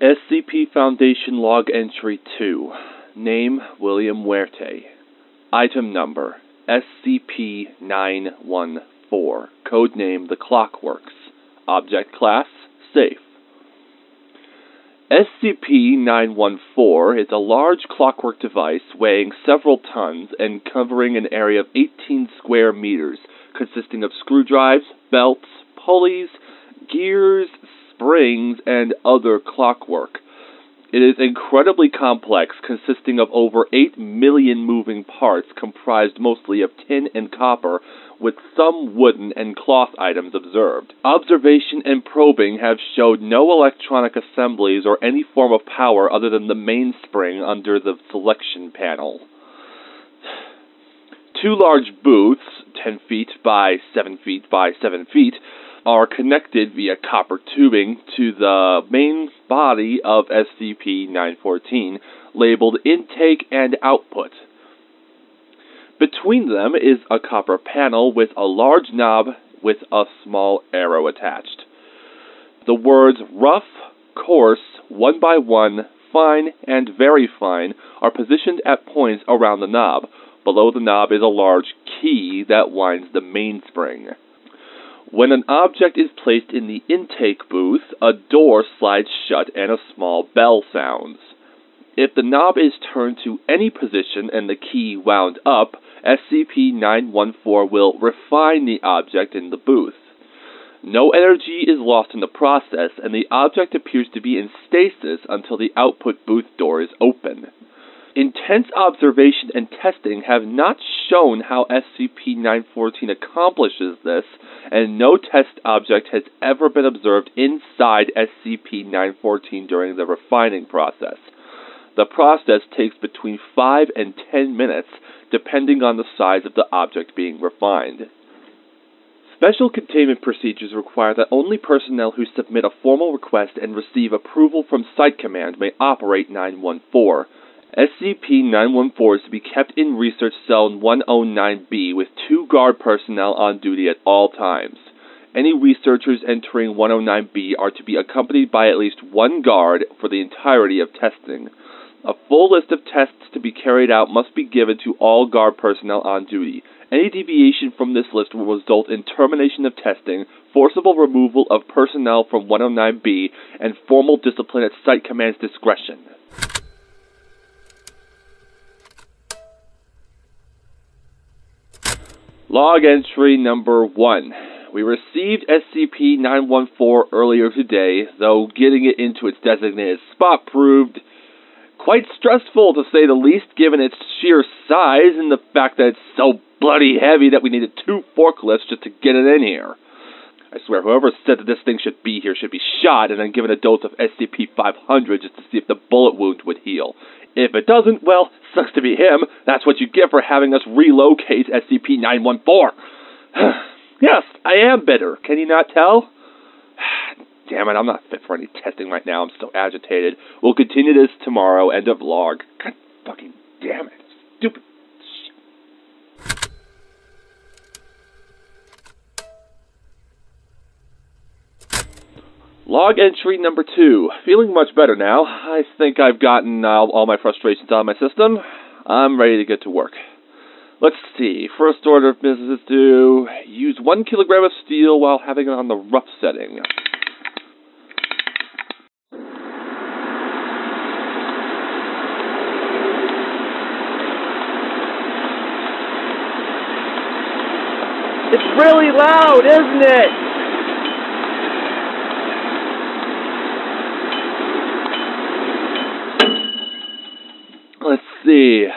SCP Foundation Log Entry 2. Name, William Muerte. Item Number, SCP-914. Codename, the Clockworks. Object Class, Safe. SCP-914 is a large clockwork device weighing several tons and covering an area of 18 square meters, consisting of screw drives, belts, pulleys, gears, springs, and other clockwork. It is incredibly complex, consisting of over 8 million moving parts comprised mostly of tin and copper, with some wooden and cloth items observed. Observation and probing have showed no electronic assemblies or any form of power other than the mainspring under the selection panel. 2 large booths, 10 feet by 7 feet by 7 feet, are connected via copper tubing to the main body of SCP-914, labeled Intake and Output. Between them is a copper panel with a large knob with a small arrow attached. The words Rough, Coarse, 1 by 1, Fine, and Very Fine are positioned at points around the knob. Below the knob is a large key that winds the mainspring. When an object is placed in the intake booth, a door slides shut and a small bell sounds. If the knob is turned to any position and the key wound up, SCP-914 will refine the object in the booth. No energy is lost in the process, and the object appears to be in stasis until the output booth door is open. Intense observation and testing have not shown how SCP-914 accomplishes this, and no test object has ever been observed inside SCP-914 during the refining process. The process takes between 5 and 10 minutes, depending on the size of the object being refined. Special containment procedures require that only personnel who submit a formal request and receive approval from Site Command may operate 914. SCP-914 is to be kept in Research Cell 109B with 2 guard personnel on duty at all times. Any researchers entering 109B are to be accompanied by at least 1 guard for the entirety of testing. A full list of tests to be carried out must be given to all guard personnel on duty. Any deviation from this list will result in termination of testing, forcible removal of personnel from 109B, and formal discipline at Site Command's discretion. Log Entry Number 1. We received SCP-914 earlier today, though getting it into its designated spot proved quite stressful, to say the least, given its sheer size and the fact that it's so bloody heavy that we needed 2 forklifts just to get it in here. I swear, whoever said that this thing should be here should be shot and then given a dose of SCP-500 just to see if the bullet wound would heal. If it doesn't, well, sucks to be him. That's what you get for having us relocate SCP-914. Yes, I am bitter. Can you not tell? Damn it, I'm not fit for any testing right now. I'm so agitated. We'll continue this tomorrow. End of log. God fucking damn it. Stupid shit. Log Entry Number 2. Feeling much better now. I think I've gotten all my frustrations out of my system. I'm ready to get to work. Let's see. First order of business is to use 1 kilogram of steel while having it on the rough setting. It's really loud, isn't it? Let's see.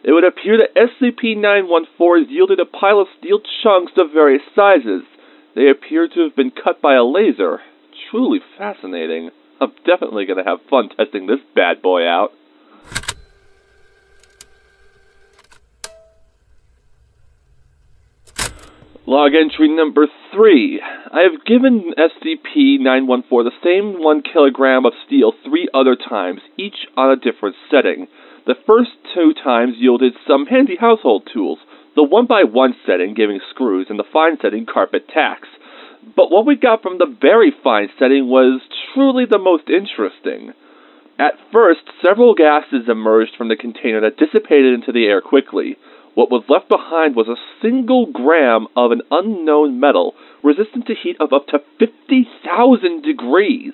It would appear that SCP-914 has yielded a pile of steel chunks of various sizes. They appear to have been cut by a laser. Truly fascinating. I'm definitely going to have fun testing this bad boy out. Log Entry Number 3. I have given SCP-914 the same 1 kilogram of steel 3 other times, each on a different setting. The first 2 times yielded some handy household tools, the 1 by 1 setting giving screws and the fine setting carpet tacks. But what we got from the very fine setting was truly the most interesting. At first, several gases emerged from the container that dissipated into the air quickly. What was left behind was a single gram of an unknown metal, resistant to heat of up to 50,000 degrees.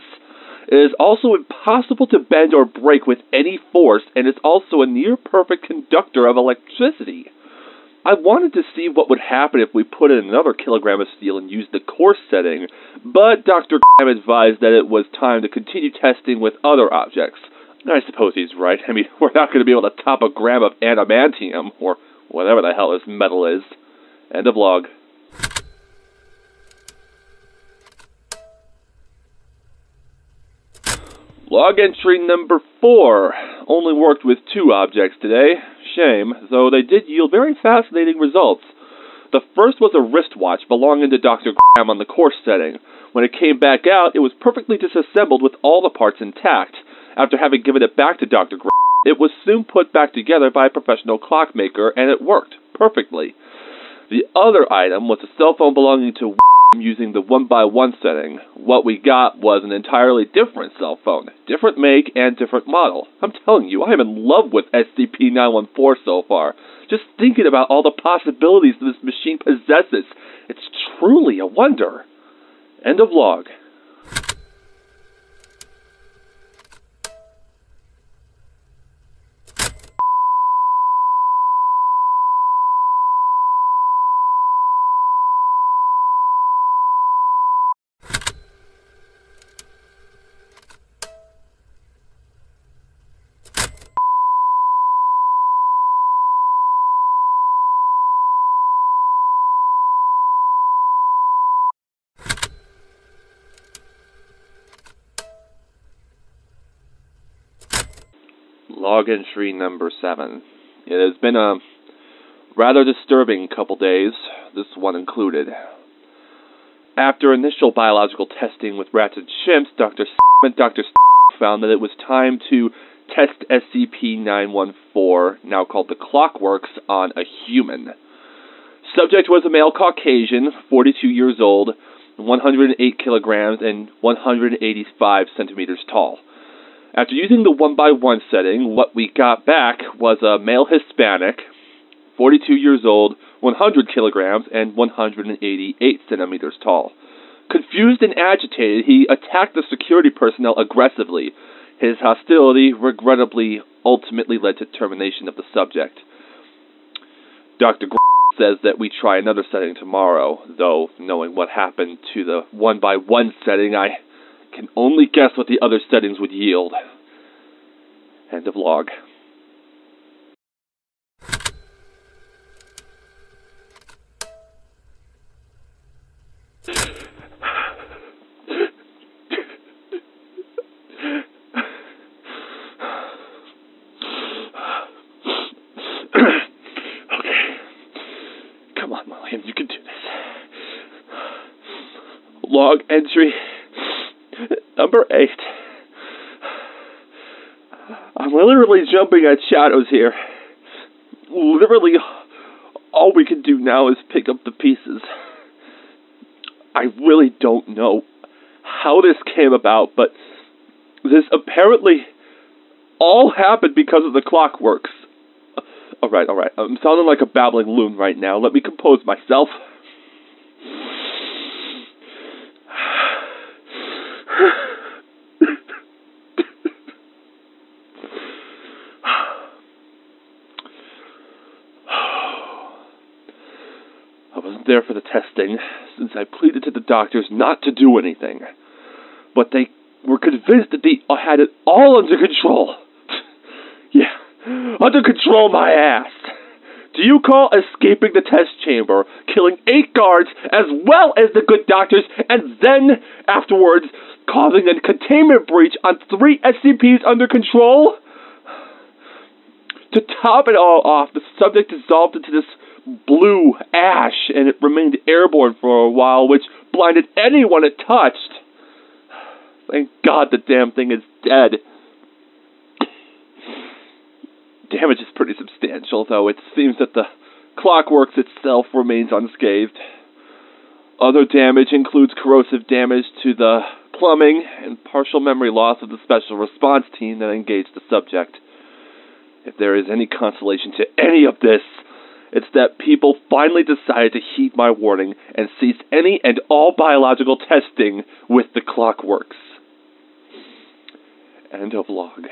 It is also impossible to bend or break with any force, and is also a near-perfect conductor of electricity. I wanted to see what would happen if we put in another kilogram of steel and used the Coarse setting, but Dr. advised that it was time to continue testing with other objects. I suppose he's right. I mean, we're not going to be able to top a gram of adamantium, or whatever the hell this metal is. End of log. Log entry number 4. Only worked with 2 objects today. Shame, though they did yield very fascinating results. The first was a wristwatch belonging to Dr. Graham on the Coarse setting. When it came back out, it was perfectly disassembled with all the parts intact. After having given it back to Dr. Graham, it was soon put back together by a professional clockmaker, and it worked perfectly. The other item was a cell phone belonging to using the 1x1 setting. What we got was an entirely different cell phone, different make and different model. I'm telling you, I am in love with SCP-914 so far. Just thinking about all the possibilities this machine possesses, it's truly a wonder. End of log. Log entry number 7. It has been a rather disturbing couple days, this one included. After initial biological testing with rats and chimps, Dr. and Dr. found that it was time to test SCP-914, now called the Clockworks, on a human. Subject was a male Caucasian, 42 years old, 108 kilograms, and 185 centimeters tall. After using the 1x1 setting, what we got back was a male Hispanic, 42 years old, 100 kilograms, and 188 centimeters tall. Confused and agitated, he attacked the security personnel aggressively. His hostility, regrettably, ultimately led to termination of the subject. Dr. says that we try another setting tomorrow, though, knowing what happened to the 1x1 setting, I can only guess what the other settings would yield. End of log. Come on, William, you can do this. Log entry number 8. I'm literally jumping at shadows here. Literally, all we can do now is pick up the pieces. I really don't know how this came about, but this apparently all happened because of the Clockworks. Alright. I'm sounding like a babbling loon right now. Let me compose myself. I wasn't there for the testing, since I pleaded to the doctors not to do anything. But they were convinced that they had it all under control. Yeah, under control my ass. Do you call escaping the test chamber, killing 8 guards as well as the good doctors, and then, afterwards, causing a containment breach on 3 SCPs under control? To top it all off, the subject dissolved into this blue ash, and it remained airborne for a while, which blinded anyone it touched. Thank God the damn thing is dead. Damage is pretty substantial, though it seems that the Clockworks itself remains unscathed. Other damage includes corrosive damage to the plumbing and partial memory loss of the special response team that engaged the subject. If there is any consolation to any of this, it's that people finally decided to heed my warning and ceased any and all biological testing with the Clockworks. End of log.